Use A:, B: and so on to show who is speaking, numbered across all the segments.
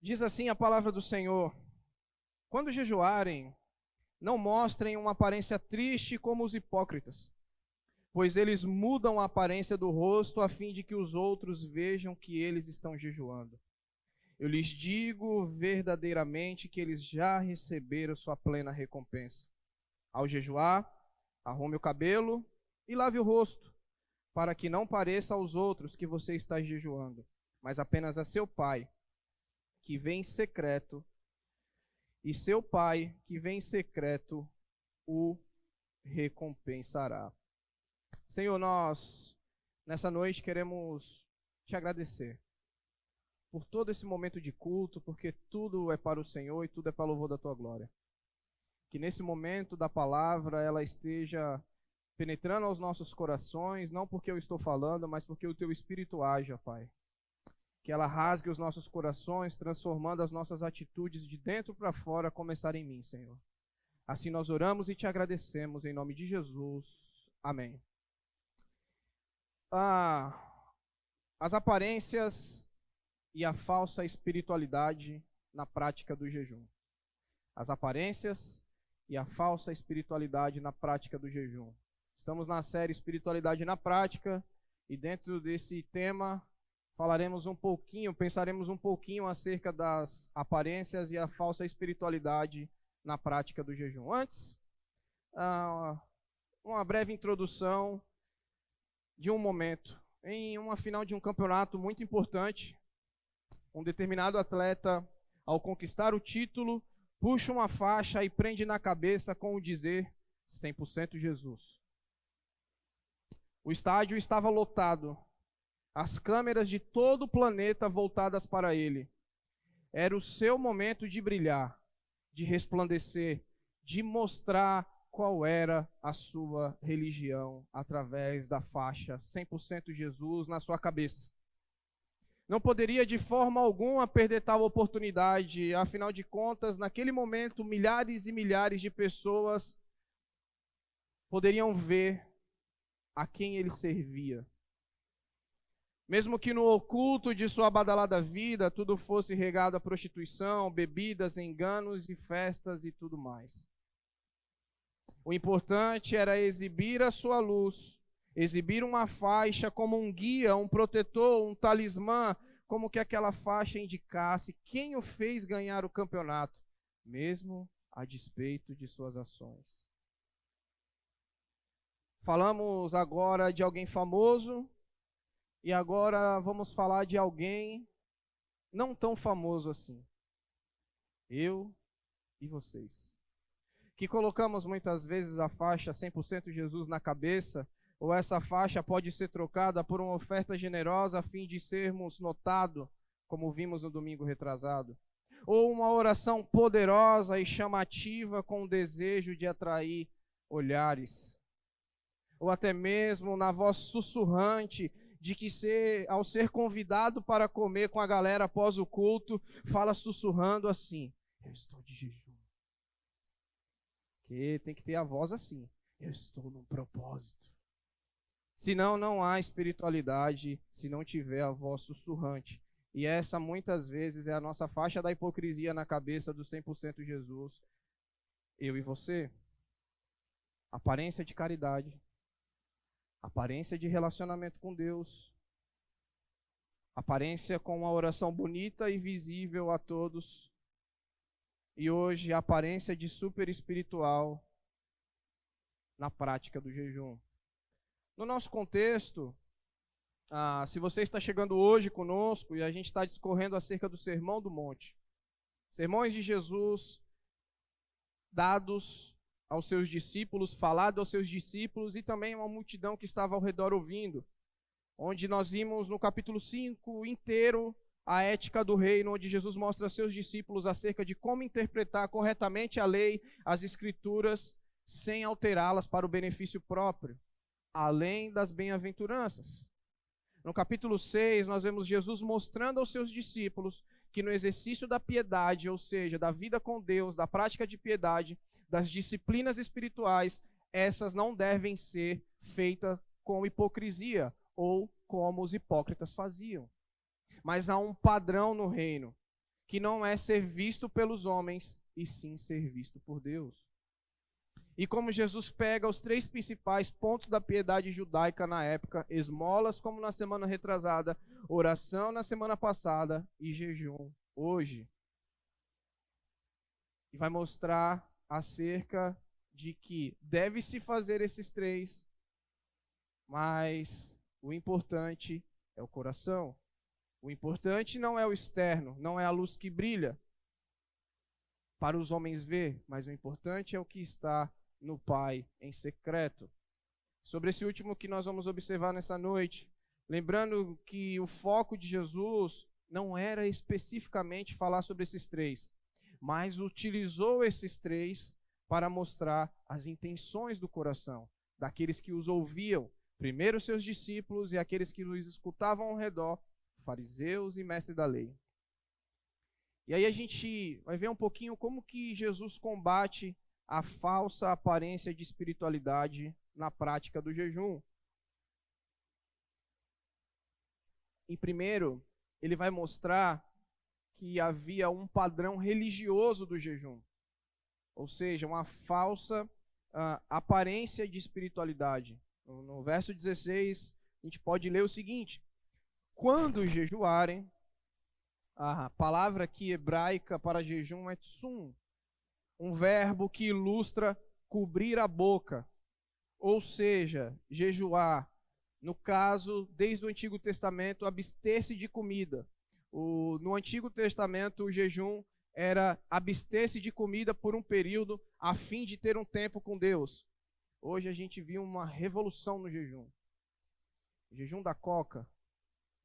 A: Diz assim a palavra do Senhor: quando jejuarem, não mostrem uma aparência triste como os hipócritas, pois eles mudam a aparência do rosto a fim de que os outros vejam que eles estão jejuando. Eu lhes digo verdadeiramente que eles já receberam sua plena recompensa. Ao jejuar, arrume o cabelo e lave o rosto, para que não pareça aos outros que você está jejuando, mas apenas a seu Pai, que vem em secreto, e seu Pai, que vem em secreto, o recompensará. Senhor, nós, nessa noite, queremos te agradecer por todo esse momento de culto, porque tudo é para o Senhor e tudo é para o louvor da tua glória. Que nesse momento da palavra ela esteja penetrando aos nossos corações, não porque eu estou falando, mas porque o teu Espírito haja, Pai. Que ela rasgue os nossos corações, transformando as nossas atitudes de dentro para fora, a começar em mim, Senhor. Assim nós oramos e te agradecemos, em nome de Jesus. Amém. As aparências e a falsa espiritualidade na prática do jejum. As aparências e a falsa espiritualidade na prática do jejum. Estamos na série Espiritualidade na Prática, e dentro desse tema pensaremos um pouquinho acerca das aparências e a falsa espiritualidade na prática do jejum. Antes, uma breve introdução de um momento. Em uma final de um campeonato muito importante, um determinado atleta, ao conquistar o título, puxa uma faixa e prende na cabeça com o dizer 100% Jesus. O estádio estava lotado, as câmeras de todo o planeta voltadas para ele. Era o seu momento de brilhar, de resplandecer, de mostrar qual era a sua religião através da faixa 100% Jesus na sua cabeça. Não poderia de forma alguma perder tal oportunidade, afinal de contas, naquele momento, milhares e milhares de pessoas poderiam ver a quem ele servia. Mesmo que no oculto de sua badalada vida, tudo fosse regado a prostituição, bebidas, enganos e festas e tudo mais. O importante era exibir a sua luz, exibir uma faixa como um guia, um protetor, um talismã, como que aquela faixa indicasse quem o fez ganhar o campeonato, mesmo a despeito de suas ações. Falamos agora de alguém famoso, e agora vamos falar de alguém não tão famoso assim. Eu e vocês. Que colocamos muitas vezes a faixa 100% Jesus na cabeça, ou essa faixa pode ser trocada por uma oferta generosa a fim de sermos notados, como vimos no domingo retrasado. Ou uma oração poderosa e chamativa com o desejo de atrair olhares. Ou até mesmo na voz sussurrante de que ao ser convidado para comer com a galera após o culto, fala sussurrando assim: eu estou de jejum. Que tem que ter a voz assim: eu estou num propósito. Senão não há espiritualidade se não tiver a voz sussurrante. E essa muitas vezes é a nossa faixa da hipocrisia na cabeça do 100% Jesus. Eu e você. Aparência de caridade. Aparência de relacionamento com Deus. Aparência com uma oração bonita e visível a todos. E hoje a aparência de super espiritual na prática do jejum. No nosso contexto, se você está chegando hoje conosco e a gente está discorrendo acerca do Sermão do Monte. Sermões de Jesus dados aos seus discípulos, falado aos seus discípulos e também uma multidão que estava ao redor ouvindo. Onde nós vimos no capítulo 5 inteiro a ética do reino, onde Jesus mostra a seus discípulos acerca de como interpretar corretamente a lei, as escrituras, sem alterá-las para o benefício próprio, além das bem-aventuranças. No capítulo 6, nós vemos Jesus mostrando aos seus discípulos que no exercício da piedade, ou seja, da vida com Deus, da prática de piedade, das disciplinas espirituais, essas não devem ser feitas com hipocrisia ou como os hipócritas faziam. Mas há um padrão no reino, que não é ser visto pelos homens, e sim ser visto por Deus. E como Jesus pega os 3 principais pontos da piedade judaica na época, esmolas como na semana retrasada, oração na semana passada e jejum hoje. E vai mostrar acerca de que deve-se fazer esses 3, mas o importante é o coração. O importante não é o externo, não é a luz que brilha para os homens ver, mas o importante é o que está no Pai em secreto. Sobre esse último que nós vamos observar nessa noite, lembrando que o foco de Jesus não era especificamente falar sobre esses 3, mas utilizou esses 3 para mostrar as intenções do coração daqueles que os ouviam, primeiro seus discípulos e aqueles que os escutavam ao redor, fariseus e mestres da lei. E aí a gente vai ver um pouquinho como que Jesus combate a falsa aparência de espiritualidade na prática do jejum. E primeiro, ele vai mostrar que havia um padrão religioso do jejum, ou seja, uma falsa aparência de espiritualidade. No verso 16, a gente pode ler o seguinte: quando jejuarem, a palavra aqui hebraica para jejum é tsum, um verbo que ilustra cobrir a boca, ou seja, jejuar. No caso, desde o Antigo Testamento, abster-se de comida. No Antigo Testamento, o jejum era abster-se de comida por um período a fim de ter um tempo com Deus. Hoje a gente viu uma revolução no jejum. Jejum da Coca,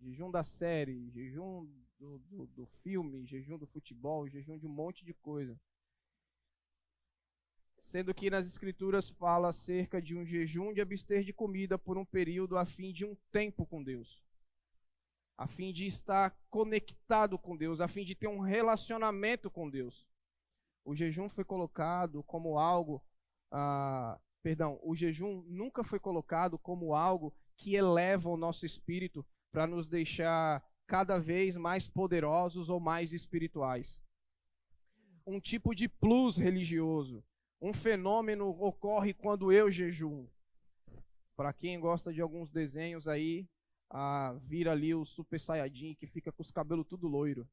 A: jejum da série, jejum do filme, jejum do futebol, jejum de um monte de coisa. Sendo que nas Escrituras fala acerca de um jejum de abster de comida por um período a fim de um tempo com Deus, a fim de estar conectado com Deus, a fim de ter um relacionamento com Deus. O jejum foi colocado como algo, o jejum nunca foi colocado como algo que eleva o nosso espírito para nos deixar cada vez mais poderosos ou mais espirituais. Um tipo de plus religioso. Um fenômeno ocorre quando eu jejuo. Para quem gosta de alguns desenhos aí, vira ali o Super Saiyajin que fica com os cabelos tudo loiro.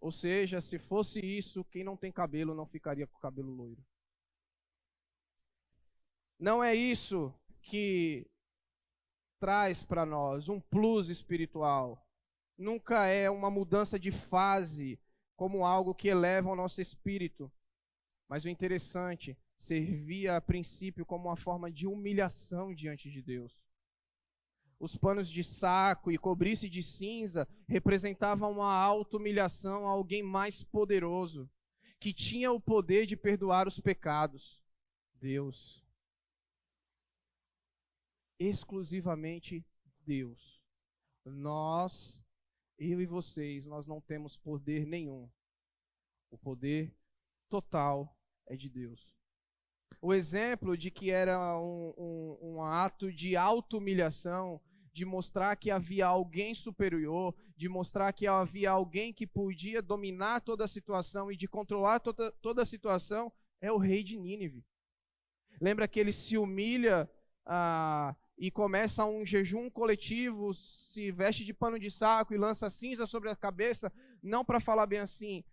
A: Ou seja, se fosse isso, quem não tem cabelo não ficaria com o cabelo loiro. Não é isso que traz para nós um plus espiritual. Nunca é uma mudança de fase como algo que eleva o nosso espírito. Mas o interessante, servia a princípio como uma forma de humilhação diante de Deus. Os panos de saco e cobrice de cinza representavam uma auto-humilhação a alguém mais poderoso, que tinha o poder de perdoar os pecados. Deus. Exclusivamente Deus. Nós, eu e vocês, nós não temos poder nenhum. O poder total é de Deus. O exemplo de que era um ato de auto-humilhação, de mostrar que havia alguém superior, de mostrar que havia alguém que podia dominar toda a situação e de controlar toda a situação, é o rei de Nínive. Lembra que ele se humilha e começa um jejum coletivo, se veste de pano de saco e lança cinza sobre a cabeça, não para falar bem assim,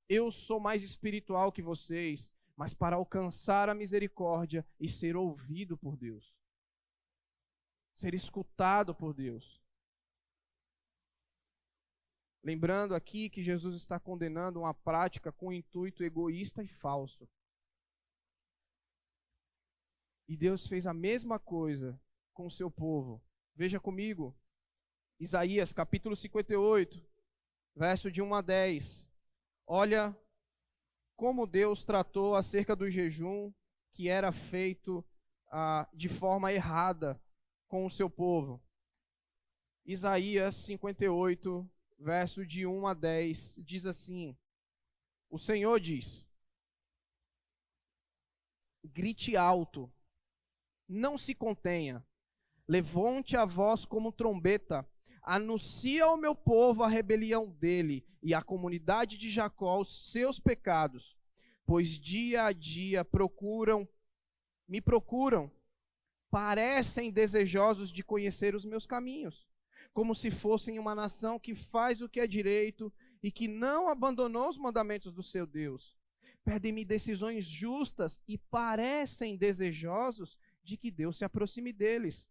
A: eu sou mais espiritual que vocês, mas para alcançar a misericórdia e ser ouvido por Deus. Ser escutado por Deus. Lembrando aqui que Jesus está condenando uma prática com intuito egoísta e falso. E Deus fez a mesma coisa com o seu povo. Veja comigo, Isaías capítulo 58, verso de 1 a 10. Olha como Deus tratou acerca do jejum que era feito de forma errada com o seu povo. Isaías 58, verso de 1 a 10, diz assim: o Senhor diz: grite alto, não se contenha, levante a voz como trombeta, anuncia ao meu povo a rebelião dele e à comunidade de Jacó os seus pecados, pois dia a dia me procuram, parecem desejosos de conhecer os meus caminhos, como se fossem uma nação que faz o que é direito e que não abandonou os mandamentos do seu Deus. Pedem-me decisões justas e parecem desejosos de que Deus se aproxime deles.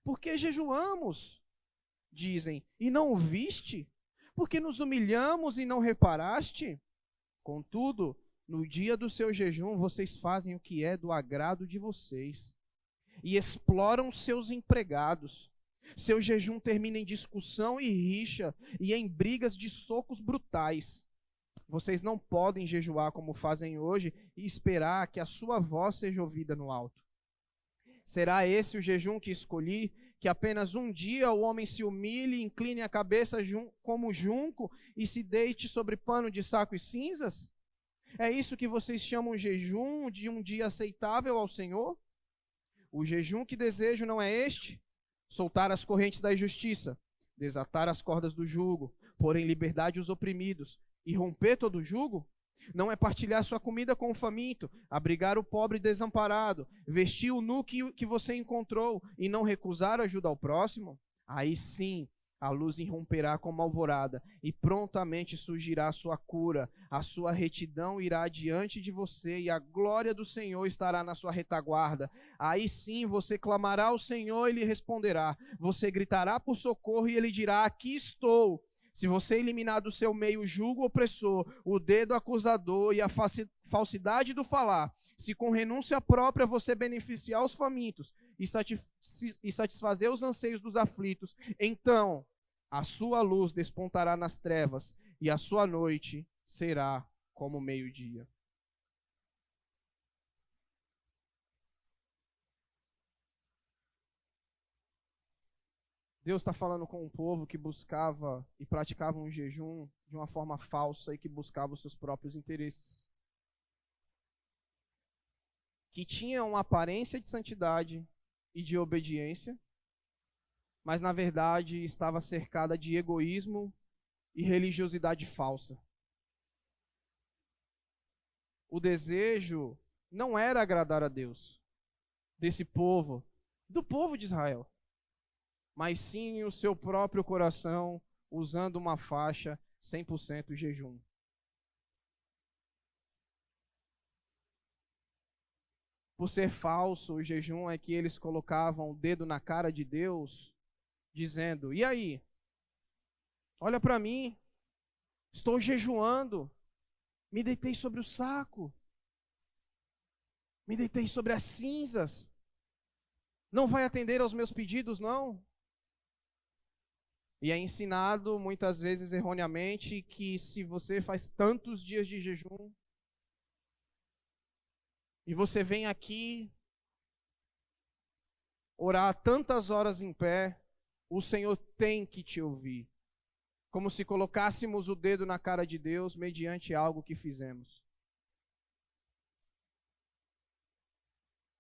A: Porque jejuamos, dizem, e não o viste? Porque nos humilhamos e não reparaste? Contudo, no dia do seu jejum, vocês fazem o que é do agrado de vocês e exploram seus empregados. Seu jejum termina em discussão e rixa e em brigas de socos brutais. Vocês não podem jejuar como fazem hoje e esperar que a sua voz seja ouvida no alto. Será esse o jejum que escolhi, que apenas um dia o homem se humilhe, incline a cabeça como junco e se deite sobre pano de saco e cinzas? É isso que vocês chamam jejum de um dia aceitável ao Senhor? O jejum que desejo não é este? Soltar as correntes da injustiça, desatar as cordas do jugo, pôr em liberdade os oprimidos e romper todo o jugo? Não é partilhar sua comida com o faminto, abrigar o pobre desamparado, vestir o nu que você encontrou e não recusar ajuda ao próximo? Aí sim, a luz irromperá como alvorada e prontamente surgirá a sua cura, a sua retidão irá diante de você e a glória do Senhor estará na sua retaguarda. Aí sim você clamará ao Senhor e ele responderá. Você gritará por socorro e ele dirá: aqui estou. Se você eliminar do seu meio o jugo opressor, o dedo acusador e a falsidade do falar, se com renúncia própria você beneficiar os famintos e satisfazer os anseios dos aflitos, então a sua luz despontará nas trevas e a sua noite será como o meio-dia. Deus está falando com um povo que buscava e praticava um jejum de uma forma falsa e que buscava os seus próprios interesses. Que tinha uma aparência de santidade e de obediência, mas na verdade estava cercada de egoísmo e religiosidade falsa. O desejo não era agradar a Deus, desse povo, do povo de Israel, mas sim o seu próprio coração, usando uma faixa 100% jejum. Por ser falso, o jejum é que eles colocavam o dedo na cara de Deus, dizendo: e aí? Olha para mim, estou jejuando, me deitei sobre o saco, me deitei sobre as cinzas, não vai atender aos meus pedidos, não? E é ensinado, muitas vezes erroneamente, que se você faz tantos dias de jejum, e você vem aqui orar tantas horas em pé, o Senhor tem que te ouvir. Como se colocássemos o dedo na cara de Deus mediante algo que fizemos.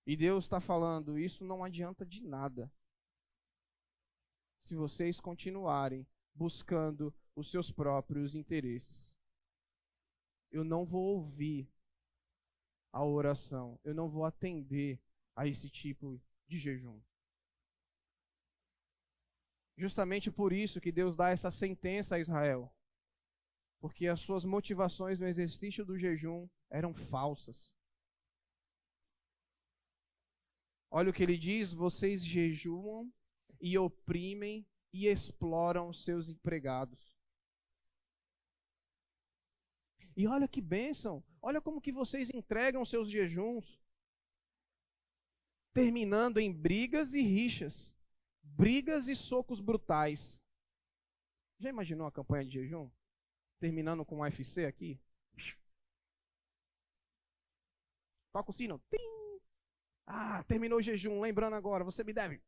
A: E Deus está falando, isso não adianta de nada. Se vocês continuarem buscando os seus próprios interesses. Eu não vou ouvir a oração, eu não vou atender a esse tipo de jejum. Justamente por isso que Deus dá essa sentença a Israel. Porque as suas motivações no exercício do jejum eram falsas. Olha o que ele diz: vocês jejuam e oprimem e exploram seus empregados. E olha que bênção, olha como que vocês entregam seus jejuns, terminando em brigas e rixas, brigas e socos brutais. Já imaginou a campanha de jejum? Terminando com um UFC aqui? Toca o sino. Tim! Ah, terminou o jejum, lembrando agora, você me deve.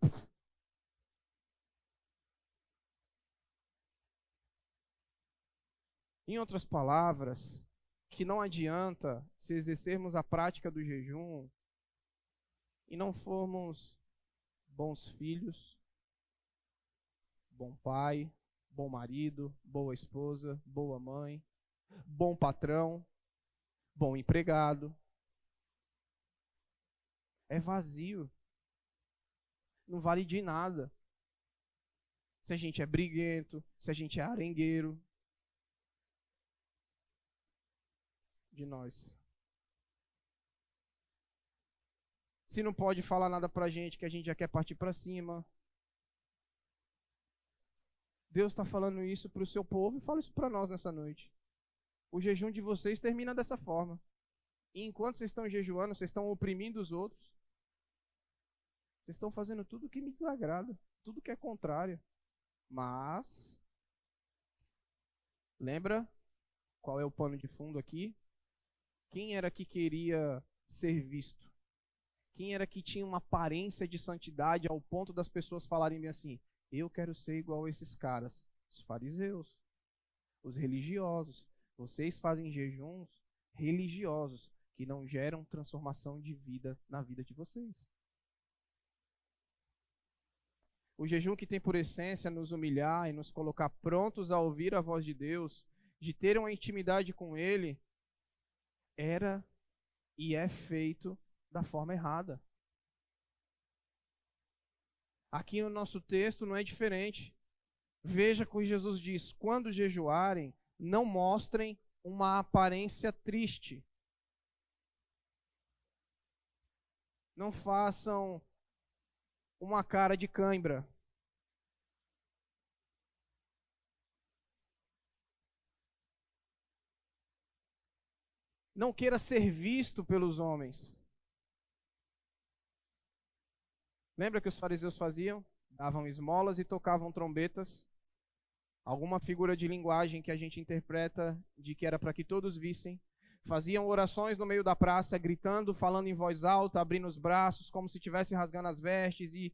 A: Em outras palavras, que não adianta se exercermos a prática do jejum e não formos bons filhos, bom pai, bom marido, boa esposa, boa mãe, bom patrão, bom empregado. É vazio. Não vale de nada. Se a gente é briguento, se a gente é arengueiro. De nós. Se não pode falar nada pra gente, que a gente já quer partir pra cima. Deus está falando isso pro seu povo e fala isso pra nós nessa noite. O jejum de vocês termina dessa forma. E enquanto vocês estão jejuando, vocês estão oprimindo os outros. Vocês estão fazendo tudo que me desagrada, tudo que é contrário. Mas, lembra qual é o pano de fundo aqui? Quem era que queria ser visto? Quem era que tinha uma aparência de santidade ao ponto das pessoas falarem bem assim: eu quero ser igual a esses caras? Os fariseus, os religiosos. Vocês fazem jejuns religiosos que não geram transformação de vida na vida de vocês. O jejum que tem por essência nos humilhar e nos colocar prontos a ouvir a voz de Deus, de ter uma intimidade com Ele, era e é feito da forma errada. Aqui no nosso texto não é diferente. Veja que Jesus diz: quando jejuarem, não mostrem uma aparência triste. Não façam uma cara de cãibra. Não queira ser visto pelos homens. Lembra que os fariseus faziam? Davam esmolas e tocavam trombetas. Alguma figura de linguagem que a gente interpreta de que era para que todos vissem. Faziam orações no meio da praça, gritando, falando em voz alta, abrindo os braços, como se estivessem rasgando as vestes. E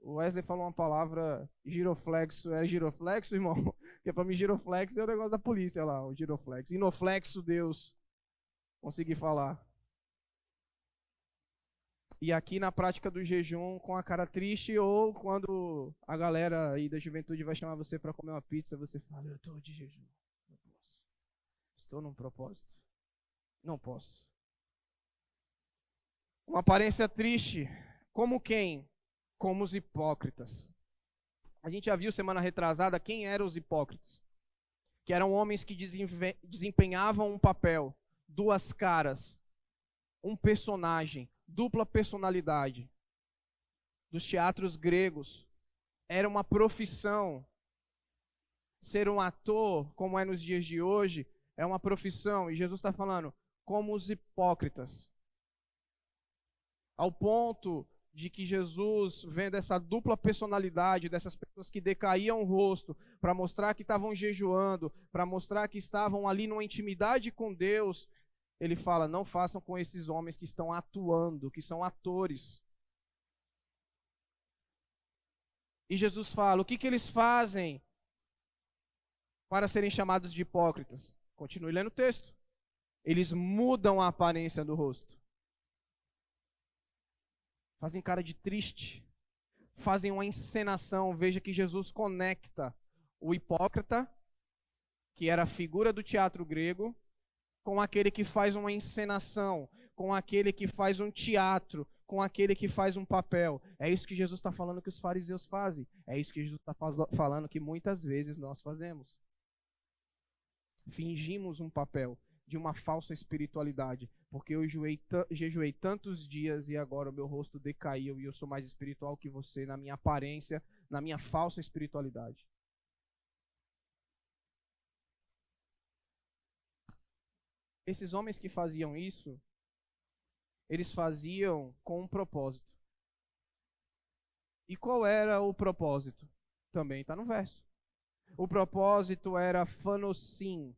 A: o Wesley falou uma palavra, giroflexo. É giroflexo, irmão? Porque para mim giroflexo é o negócio da polícia lá, o giroflexo. Inoflexo Deus. Consegui falar. E aqui na prática do jejum, com a cara triste, ou quando a galera aí da juventude vai chamar você para comer uma pizza, você fala: eu estou de jejum, não posso. Estou num propósito, não posso. Uma aparência triste, como quem? Como os hipócritas. A gente já viu semana retrasada quem eram os hipócritas. Que eram homens que desempenhavam um papel, duas caras, um personagem, dupla personalidade. Dos teatros gregos, era uma profissão. Ser um ator, como é nos dias de hoje, é uma profissão. E Jesus está falando, como os hipócritas. Ao ponto de que Jesus, vendo essa dupla personalidade dessas pessoas que decaíam o rosto, para mostrar que estavam jejuando, para mostrar que estavam ali numa intimidade com Deus, ele fala: não façam com esses homens que estão atuando, que são atores. E Jesus fala: o que eles fazem para serem chamados de hipócritas? Continue lendo o texto. Eles mudam a aparência do rosto. Fazem cara de triste. Fazem uma encenação. Veja que Jesus conecta o hipócrita, que era a figura do teatro grego, com aquele que faz uma encenação, com aquele que faz um teatro, com aquele que faz um papel. É isso que Jesus está falando que os fariseus fazem. É isso que Jesus está falando que muitas vezes nós fazemos. Fingimos um papel de uma falsa espiritualidade, porque eu jejuei tantos dias e agora o meu rosto decaiu e eu sou mais espiritual que você na minha aparência, na minha falsa espiritualidade. Esses homens que faziam isso, eles faziam com um propósito. E qual era o propósito? Também está no verso. O propósito era phanossim.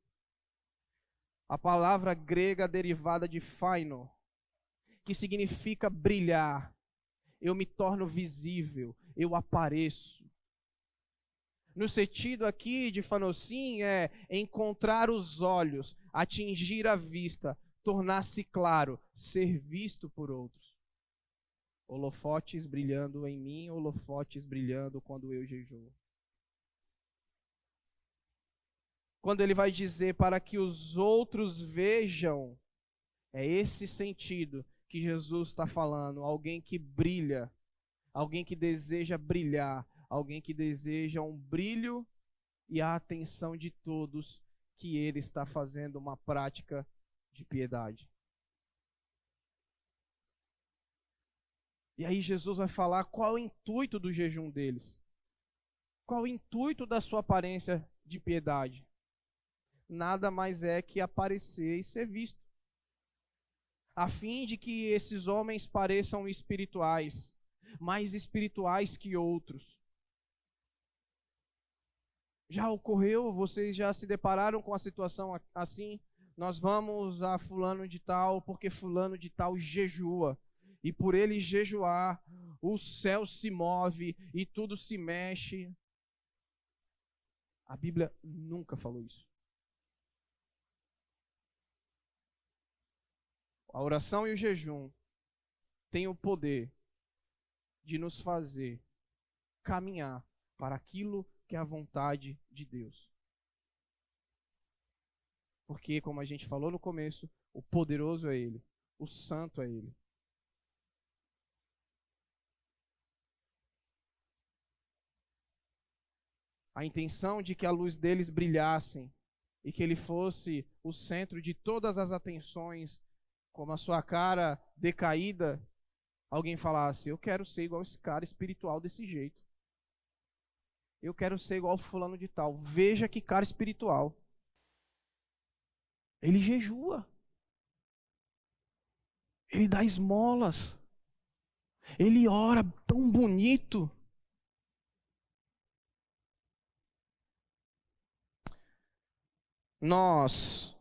A: A palavra grega derivada de phaino, que significa brilhar. Eu me torno visível, eu apareço. No sentido aqui de phanossim é encontrar os olhos, atingir a vista, tornar-se claro, ser visto por outros. Holofotes brilhando em mim, holofotes brilhando quando eu jejuo. quando ele vai dizer para que os outros vejam, é esse sentido que Jesus está falando. Alguém que brilha, alguém que deseja brilhar, alguém que deseja um brilho e a atenção de todos, que ele está fazendo uma prática de piedade. E aí Jesus vai falar qual é o intuito do jejum deles. Qual o intuito da sua aparência de piedade? Nada mais é que aparecer e ser visto, a fim de que esses homens pareçam espirituais, mais espirituais que outros. Já ocorreu? Vocês já se depararam com a situação assim? Nós vamos a fulano de tal, porque fulano de tal jejua. E por ele jejuar, o céu se move e tudo se mexe. A Bíblia nunca falou isso. A oração e o jejum têm o poder de nos fazer caminhar para aquilo que é a vontade de Deus. Porque, como a gente falou no começo, o poderoso é Ele, o santo é Ele. A intenção de que a luz deles brilhasse e que Ele fosse o centro de todas as atenções, como a sua cara decaída, alguém falasse: eu quero ser igual esse cara espiritual desse jeito. Eu quero ser igual fulano de tal. Veja que cara espiritual. Ele jejua. Ele dá esmolas. Ele ora tão bonito. Nós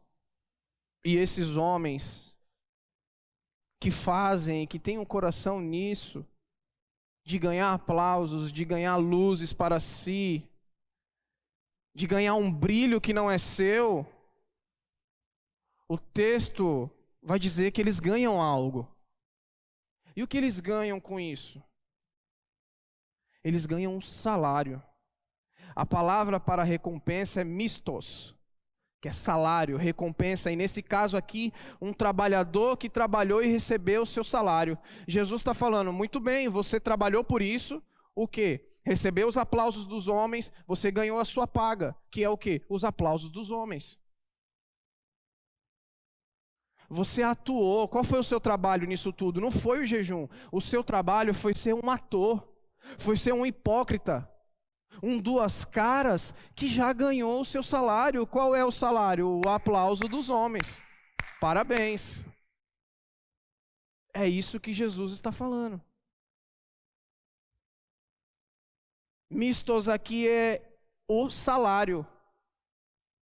A: e esses homens que fazem, que têm um coração nisso, de ganhar aplausos, de ganhar luzes para si, de ganhar um brilho que não é seu, o texto vai dizer que eles ganham algo. E o que eles ganham com isso? Eles ganham um salário. A palavra para recompensa é mistos, que é salário, recompensa. E nesse caso aqui, um trabalhador que trabalhou e recebeu o seu salário. Jesus está falando: muito bem, você trabalhou por isso, o quê? Recebeu os aplausos dos homens, você ganhou a sua paga, que é o quê? Os aplausos dos homens. Você atuou. Qual foi o seu trabalho nisso tudo? Não foi o jejum. O seu trabalho foi ser um ator, foi ser um hipócrita, um duas caras que já ganhou o seu salário. Qual é o salário? O aplauso dos homens. Parabéns. É isso que Jesus está falando. Mistos aqui é o salário.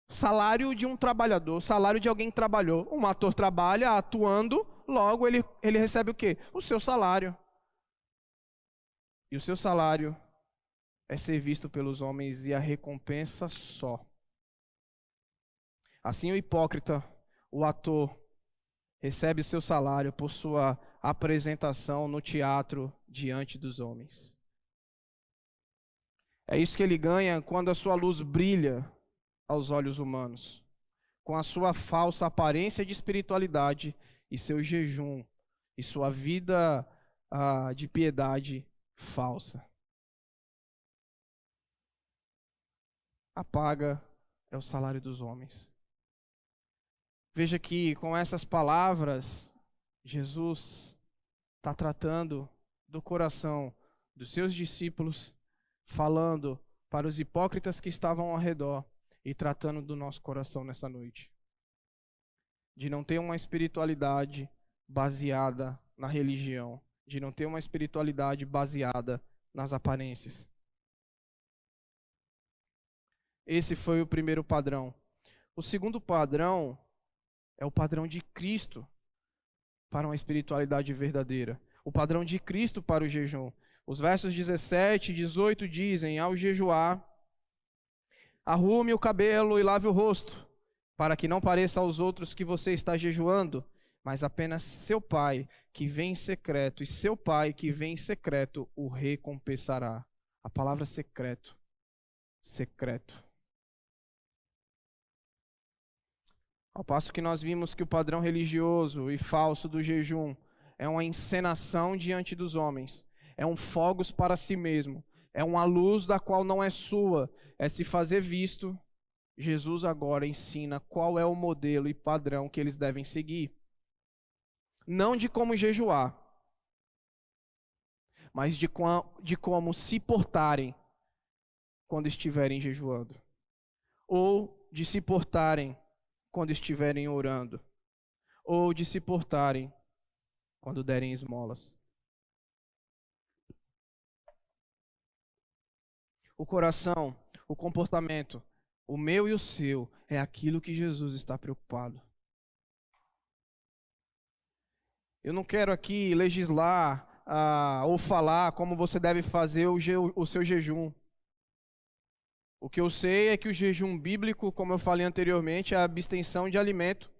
A: Salário de um trabalhador, salário de alguém que trabalhou. Um ator trabalha atuando, logo ele recebe o quê? O seu salário. E o seu salário é ser visto pelos homens e a recompensa só. Assim o hipócrita, o ator, recebe o seu salário por sua apresentação no teatro diante dos homens. É isso que ele ganha quando a sua luz brilha aos olhos humanos, com a sua falsa aparência de espiritualidade e seu jejum e sua vida de piedade falsa. A paga é o salário dos homens. Veja que com essas palavras, Jesus está tratando do coração dos seus discípulos, falando para os hipócritas que estavam ao redor e tratando do nosso coração nessa noite. De não ter uma espiritualidade baseada na religião, de não ter uma espiritualidade baseada nas aparências. Esse foi o primeiro padrão. O segundo padrão é o padrão de Cristo para uma espiritualidade verdadeira. O padrão de Cristo para o jejum. Os versos 17 e 18 dizem: ao jejuar, arrume o cabelo e lave o rosto, para que não pareça aos outros que você está jejuando, mas apenas seu pai que vem em secreto, e seu pai que vem em secreto o recompensará. A palavra secreto. Secreto. Ao passo que nós vimos que o padrão religioso e falso do jejum é uma encenação diante dos homens, é um fogos para si mesmo, é uma luz da qual não é sua, é se fazer visto. Jesus agora ensina qual é o modelo e padrão que eles devem seguir. Não de como jejuar, mas de como se portarem quando estiverem jejuando, ou de se portarem quando estiverem orando, ou de se portarem quando derem esmolas. O coração, o comportamento, o meu e o seu, é aquilo que Jesus está preocupado. Eu não quero aqui legislar ou falar como você deve fazer o seu jejum. O que eu sei é que o jejum bíblico, como eu falei anteriormente, é a abstenção de alimento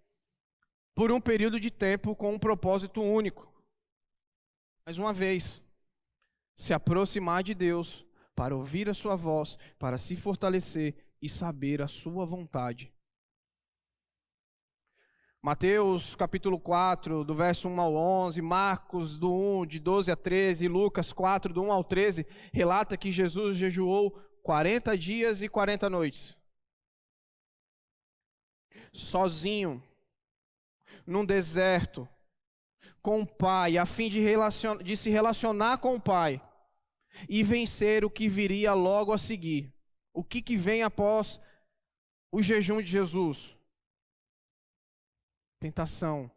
A: por um período de tempo com um propósito único. Mais uma vez, se aproximar de Deus para ouvir a sua voz, para se fortalecer e saber a sua vontade. Mateus capítulo 4, do verso 1 ao 11, Marcos de 12 a 13, Lucas 4, do 1 ao 13, relata que Jesus jejuou 40 dias e 40 noites. Sozinho, num deserto, com o Pai, a fim de se relacionar com o Pai e vencer o que viria logo a seguir. O que vem após o jejum de Jesus? Tentação.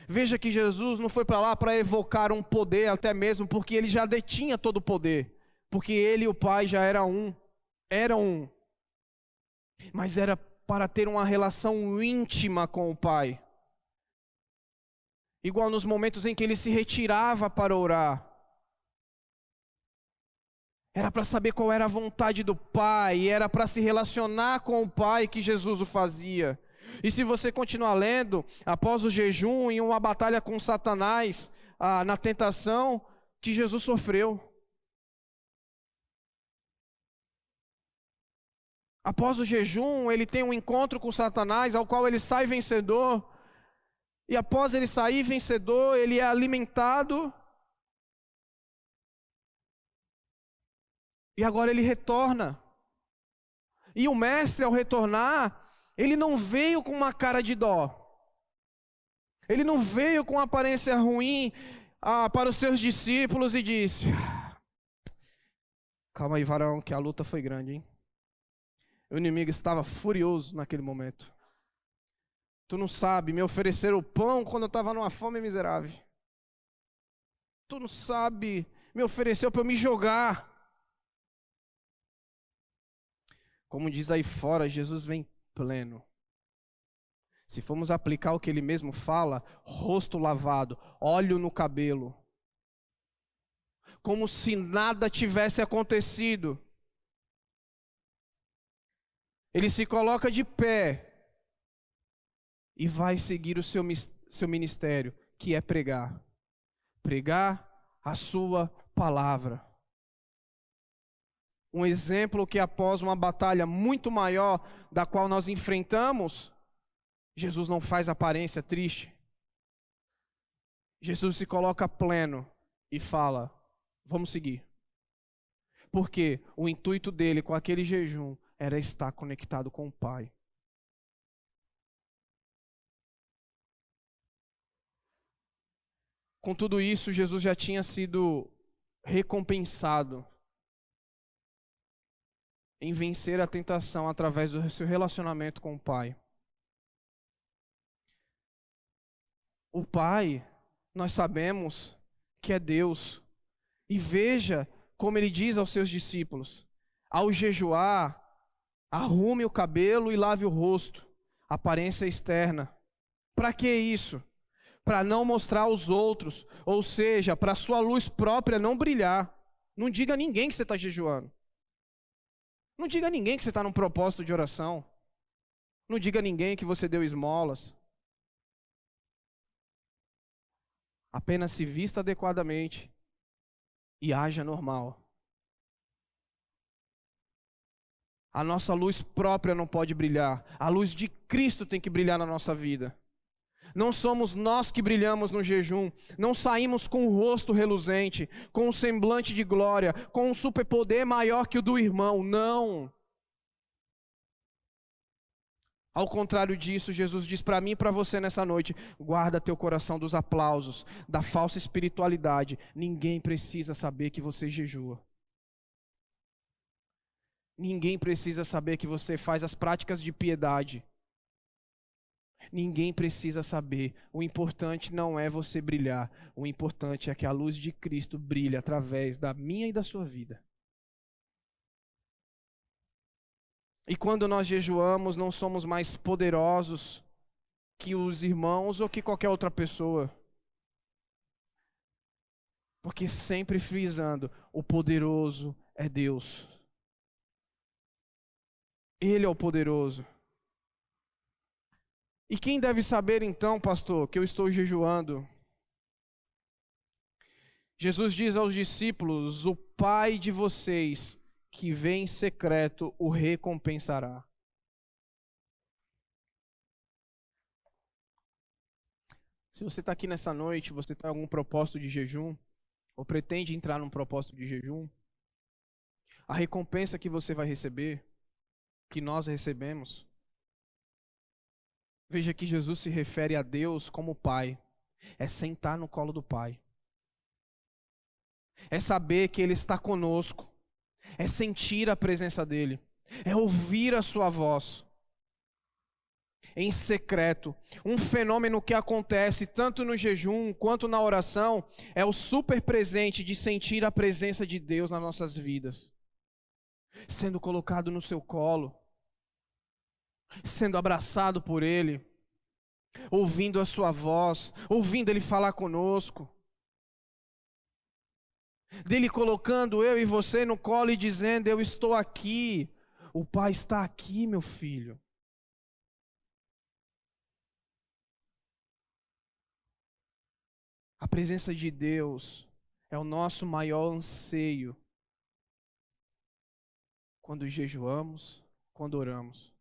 A: Veja que Jesus não foi para lá para evocar um poder, até mesmo porque ele já detinha todo o poder, porque ele e o Pai já eram um, mas era para ter uma relação íntima com o Pai. Igual nos momentos em que ele se retirava para orar. Era para saber qual era a vontade do Pai, era para se relacionar com o Pai que Jesus o fazia. E se você continuar lendo, após o jejum, em uma batalha com Satanás, na tentação que Jesus sofreu. Após o jejum, ele tem um encontro com Satanás, ao qual ele sai vencedor. E após ele sair vencedor, ele é alimentado. E agora ele retorna. E o mestre, ao retornar, ele não veio com uma cara de dó. Ele não veio com uma aparência ruim para os seus discípulos e disse: calma aí, varão, que a luta foi grande, hein? O inimigo estava furioso naquele momento. Tu não sabe, me ofereceram o pão quando eu estava numa fome miserável. Tu não sabe, me ofereceu para eu me jogar. Como diz aí fora, Jesus vem pleno. Se formos aplicar o que ele mesmo fala, rosto lavado, óleo no cabelo, como se nada tivesse acontecido. Ele se coloca de pé e vai seguir o seu ministério, que é pregar. Pregar a sua palavra. Um exemplo que após uma batalha muito maior da qual nós enfrentamos, Jesus não faz aparência triste. Jesus se coloca pleno e fala: vamos seguir. Porque o intuito dele com aquele jejum era estar conectado com o Pai. Com tudo isso, Jesus já tinha sido recompensado em vencer a tentação através do seu relacionamento com o Pai. O Pai, nós sabemos que é Deus. E veja como ele diz aos seus discípulos: ao jejuar, arrume o cabelo e lave o rosto, aparência externa. Para que isso? Para não mostrar aos outros, ou seja, para a sua luz própria não brilhar. Não diga a ninguém que você está jejuando. Não diga a ninguém que você está num propósito de oração. Não diga a ninguém que você deu esmolas. Apenas se vista adequadamente e haja normal. A nossa luz própria não pode brilhar. A luz de Cristo tem que brilhar na nossa vida. Não somos nós que brilhamos no jejum. Não saímos com o rosto reluzente, com um semblante de glória, com um superpoder maior que o do irmão. Não. Ao contrário disso, Jesus diz para mim e para você nessa noite: guarda teu coração dos aplausos, da falsa espiritualidade. Ninguém precisa saber que você jejua. Ninguém precisa saber que você faz as práticas de piedade. Ninguém precisa saber. O importante não é você brilhar. O importante é que a luz de Cristo brilhe através da minha e da sua vida. E quando nós jejuamos, não somos mais poderosos que os irmãos ou que qualquer outra pessoa. Porque sempre frisando, o poderoso é Deus. Ele é o poderoso. E quem deve saber então, pastor, que eu estou jejuando? Jesus diz aos discípulos: o Pai de vocês, que vem em secreto, o recompensará. Se você está aqui nessa noite, você tem algum propósito de jejum, ou pretende entrar num propósito de jejum, a recompensa que você vai receber, que nós recebemos, veja que Jesus se refere a Deus como Pai. É sentar no colo do Pai. É saber que Ele está conosco. É sentir a presença dEle. É ouvir a sua voz. Em secreto. Um fenômeno que acontece tanto no jejum quanto na oração é o super presente de sentir a presença de Deus nas nossas vidas. Sendo colocado no seu colo. Sendo abraçado por Ele. Ouvindo a sua voz. Ouvindo Ele falar conosco. Dele colocando eu e você no colo e dizendo: eu estou aqui. O Pai está aqui, meu filho. A presença de Deus é o nosso maior anseio quando jejuamos, quando oramos.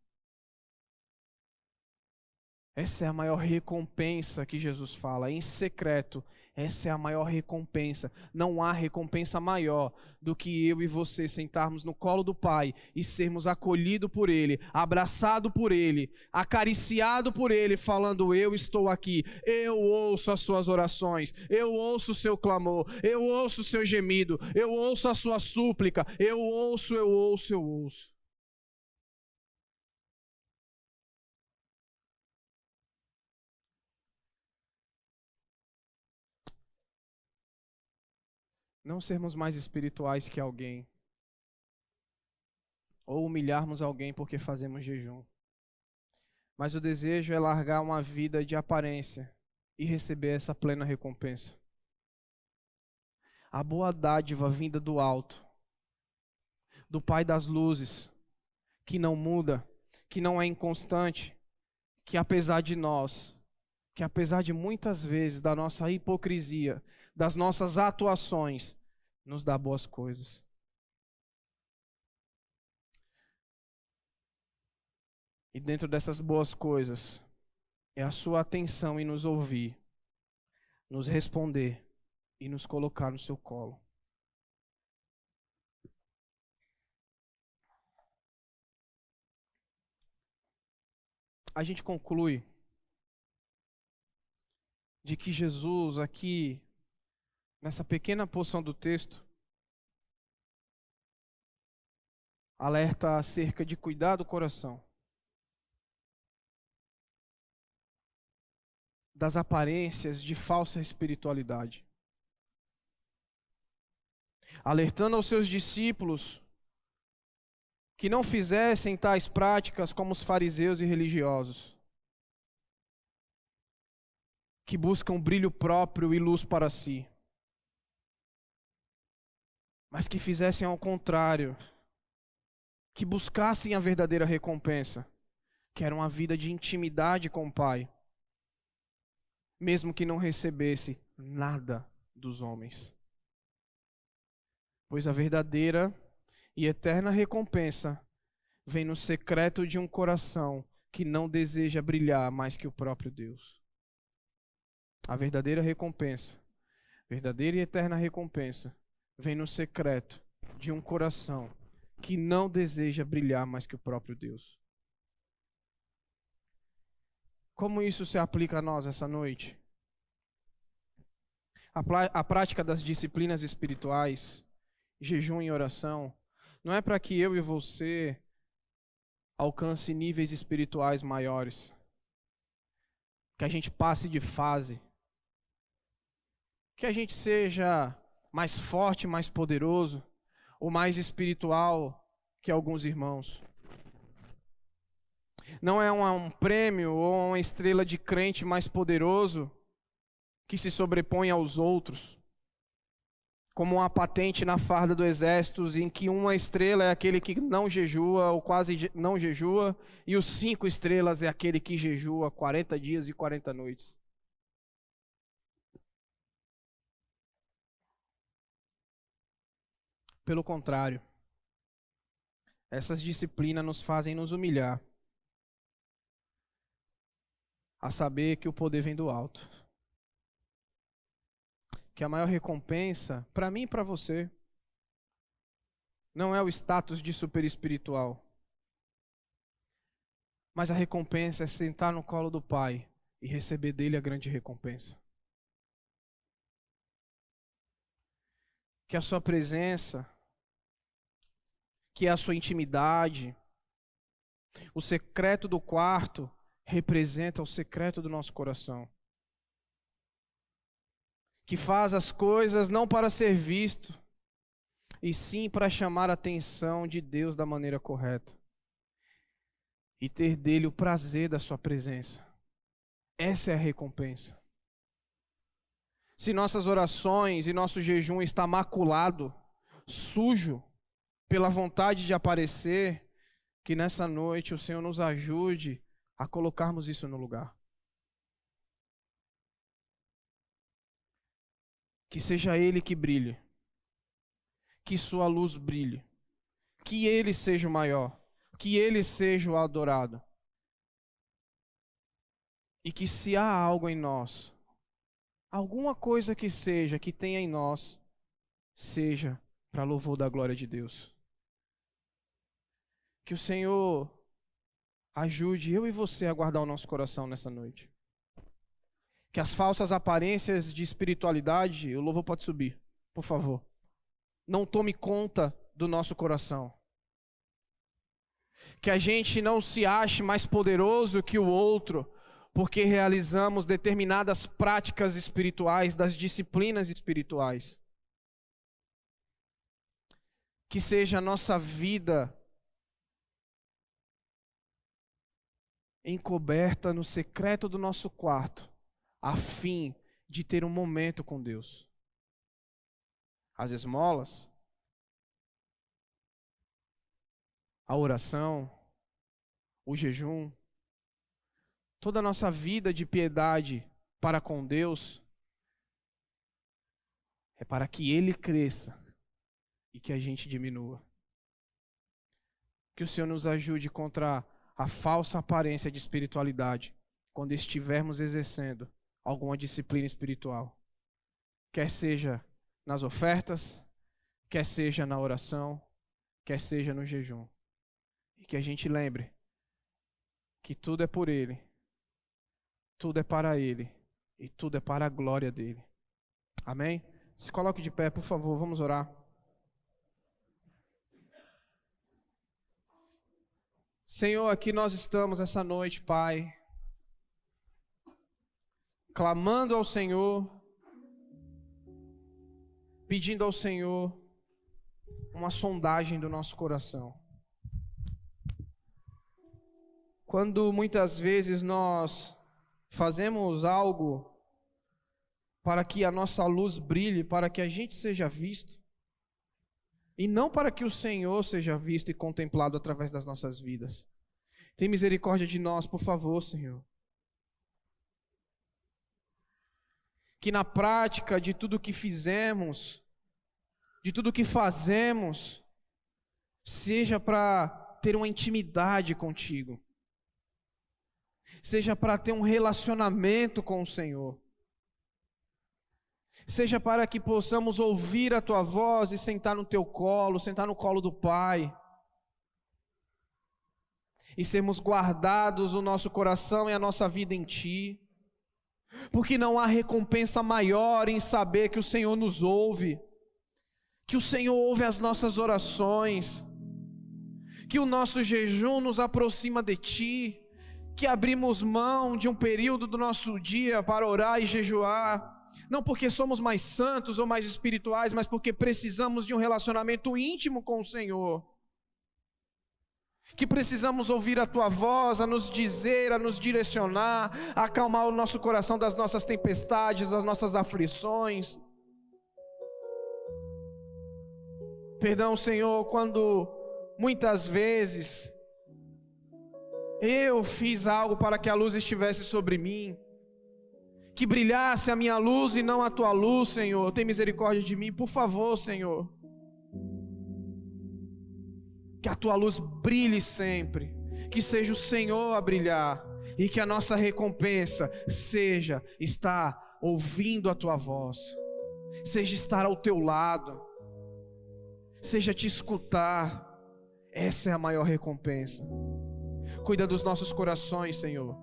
A: Essa é a maior recompensa que Jesus fala, em secreto. Essa é a maior recompensa. Não há recompensa maior do que eu e você sentarmos no colo do Pai e sermos acolhidos por Ele, abraçados por Ele, acariciados por Ele, falando: eu estou aqui, eu ouço as suas orações, eu ouço o seu clamor, eu ouço o seu gemido, eu ouço a sua súplica, eu ouço, eu ouço, eu ouço. Não sermos mais espirituais que alguém, ou humilharmos alguém porque fazemos jejum. Mas o desejo é largar uma vida de aparência e receber essa plena recompensa. A boa dádiva vinda do alto, do Pai das luzes, que não muda, que não é inconstante, que apesar de nós, que apesar de muitas vezes da nossa hipocrisia, das nossas atuações, nos dá boas coisas. E dentro dessas boas coisas, é a sua atenção em nos ouvir, nos responder e nos colocar no seu colo. A gente conclui de que Jesus aqui, nessa pequena porção do texto, alerta acerca de cuidar do coração, das aparências de falsa espiritualidade, alertando aos seus discípulos que não fizessem tais práticas como os fariseus e religiosos, que buscam brilho próprio e luz para si, mas que fizessem ao contrário, que buscassem a verdadeira recompensa, que era uma vida de intimidade com o Pai, mesmo que não recebesse nada dos homens. Pois a verdadeira e eterna recompensa vem no secreto de um coração que não deseja brilhar mais que o próprio Deus. A verdadeira recompensa, verdadeira e eterna recompensa, vem no secreto de um coração que não deseja brilhar mais que o próprio Deus. Como isso se aplica a nós essa noite? A prática das disciplinas espirituais, jejum e oração, não é para que eu e você alcance níveis espirituais maiores, que a gente passe de fase, que a gente seja mais forte, mais poderoso, ou mais espiritual que alguns irmãos. Não é um prêmio ou uma estrela de crente mais poderoso que se sobrepõe aos outros, como uma patente na farda do exército, em que uma estrela é aquele que não jejua ou quase não jejua, e os 5 estrelas é aquele que jejua 40 dias e 40 noites. Pelo contrário, essas disciplinas nos fazem nos humilhar, a saber que o poder vem do alto. Que a maior recompensa, para mim e para você, não é o status de super espiritual, mas a recompensa é sentar no colo do Pai e receber dele a grande recompensa. Que a sua presença, que a sua intimidade, o secreto do quarto representa o secreto do nosso coração. Que faz as coisas não para ser visto, e sim para chamar a atenção de Deus da maneira correta. E ter dele o prazer da sua presença. Essa é a recompensa. Se nossas orações e nosso jejum está maculado, sujo, pela vontade de aparecer, que nessa noite o Senhor nos ajude a colocarmos isso no lugar. Que seja Ele que brilhe, que sua luz brilhe, que Ele seja o maior, que Ele seja o adorado. E que se há algo em nós, alguma coisa que seja, que tenha em nós, seja para louvor da glória de Deus. Que o Senhor ajude eu e você a guardar o nosso coração nessa noite. Que as falsas aparências de espiritualidade, o louvor pode subir, por favor, não tome conta do nosso coração. Que a gente não se ache mais poderoso que o outro, porque realizamos determinadas práticas espirituais, das disciplinas espirituais. Que seja a nossa vida encoberta no secreto do nosso quarto, a fim de ter um momento com Deus. As esmolas, a oração, o jejum, toda a nossa vida de piedade para com Deus é para que Ele cresça e que a gente diminua. Que o Senhor nos ajude contra a falsa aparência de espiritualidade quando estivermos exercendo alguma disciplina espiritual. Quer seja nas ofertas, quer seja na oração, quer seja no jejum. E que a gente lembre que tudo é por Ele, tudo é para Ele e tudo é para a glória dEle. Amém? Se coloque de pé, por favor, vamos orar. Senhor, aqui nós estamos essa noite, Pai, clamando ao Senhor, pedindo ao Senhor uma sondagem do nosso coração. Quando muitas vezes nós fazemos algo para que a nossa luz brilhe, para que a gente seja visto, e não para que o Senhor seja visto e contemplado através das nossas vidas. Tem misericórdia de nós, por favor, Senhor. Que na prática de tudo que fizemos, de tudo que fazemos, seja para ter uma intimidade contigo, seja para ter um relacionamento com o Senhor, seja para que possamos ouvir a tua voz e sentar no teu colo, sentar no colo do Pai, e sermos guardados o nosso coração e a nossa vida em ti, porque não há recompensa maior em saber que o Senhor nos ouve, que o Senhor ouve as nossas orações, que o nosso jejum nos aproxima de ti, que abrimos mão de um período do nosso dia para orar e jejuar, não porque somos mais santos ou mais espirituais, mas porque precisamos de um relacionamento íntimo com o Senhor, que precisamos ouvir a tua voz, a nos dizer, a nos direcionar, a acalmar o nosso coração das nossas tempestades, das nossas aflições. Perdão, Senhor, quando muitas vezes eu fiz algo para que a luz estivesse sobre mim, que brilhasse a minha luz e não a tua luz, Senhor. Tem misericórdia de mim, por favor, Senhor. Que a tua luz brilhe sempre, que seja o Senhor a brilhar, e que a nossa recompensa seja estar ouvindo a tua voz, seja estar ao teu lado, seja te escutar. Essa é a maior recompensa. Cuida dos nossos corações, Senhor,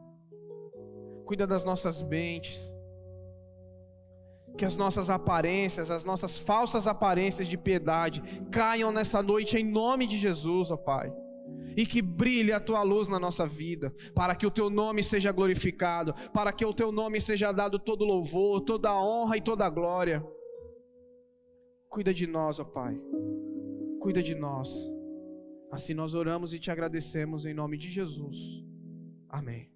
A: cuida das nossas mentes, que as nossas aparências, as nossas falsas aparências de piedade caiam nessa noite em nome de Jesus, ó Pai, e que brilhe a tua luz na nossa vida, para que o teu nome seja glorificado, para que o teu nome seja dado todo louvor, toda honra e toda glória. Cuida de nós, ó Pai, cuida de nós. Assim nós oramos e te agradecemos em nome de Jesus. Amém.